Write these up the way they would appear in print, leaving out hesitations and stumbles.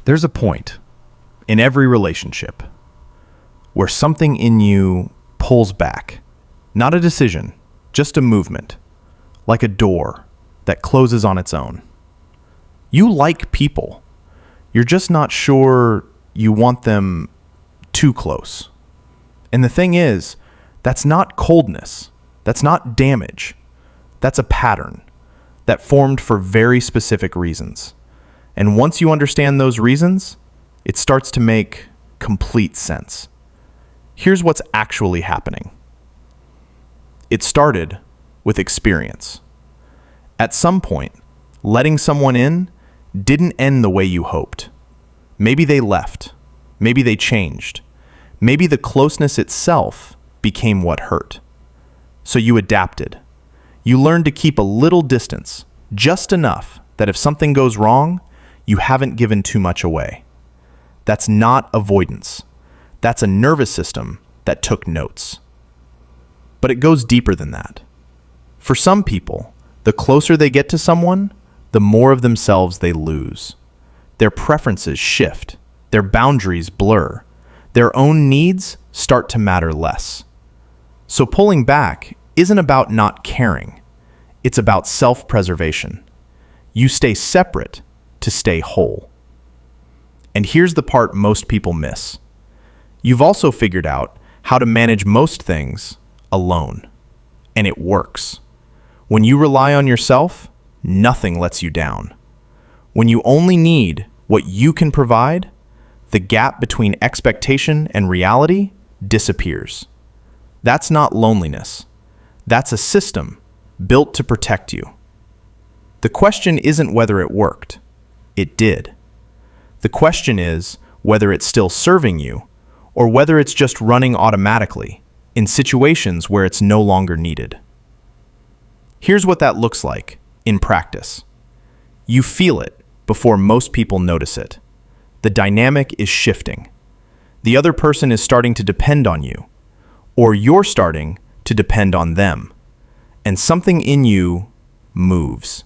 There's a point in every relationship where something in you pulls back. Not a decision, just a movement, like a door that closes on its own. You like people. You're just not sure you want them too close. And the thing is, that's not coldness. That's not damage. That's a pattern that formed for very specific reasons. And once you understand those reasons, it starts to make complete sense. Here's what's actually happening. It started with experience. At some point, letting someone in didn't end the way you hoped. Maybe they left. Maybe they changed. Maybe the closeness itself became what hurt. So you adapted. You learned to keep a little distance, just enough that if something goes wrong, you haven't given too much away. That's not avoidance. That's a nervous system that took notes. But it goes deeper than that. For some people, the closer they get to someone, the more of themselves they lose. Their preferences shift. Their boundaries blur. Their own needs start to matter less. So pulling back isn't about not caring. It's about self-preservation. You stay separate to stay whole. And here's the part most people miss. You've also figured out how to manage most things alone. And it works. When you rely on yourself, nothing lets you down. When you only need what you can provide, the gap between expectation and reality disappears. That's not loneliness. That's a system built to protect you. The question isn't whether it worked. It did. The question is whether it's still serving you or whether it's just running automatically in situations where it's no longer needed. Here's what that looks like in practice. You feel it before most people notice it. The dynamic is shifting. The other person is starting to depend on you, or you're starting to depend on them. And something in you moves.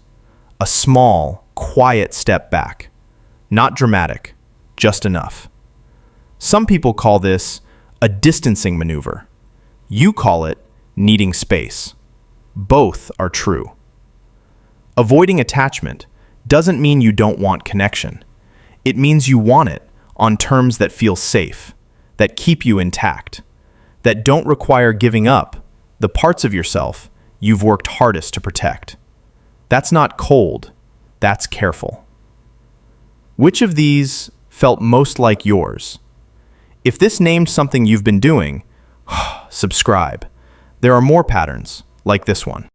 A small, quiet step back. Not dramatic, just enough. Some people call this a distancing maneuver. You call it needing space. Both are true. Avoiding attachment doesn't mean you don't want connection. It means you want it on terms that feel safe, that keep you intact, that don't require giving up the parts of yourself you've worked hardest to protect. That's not cold, that's careful. Which of these felt most like yours? If this named something you've been doing, subscribe. There are more patterns like this one.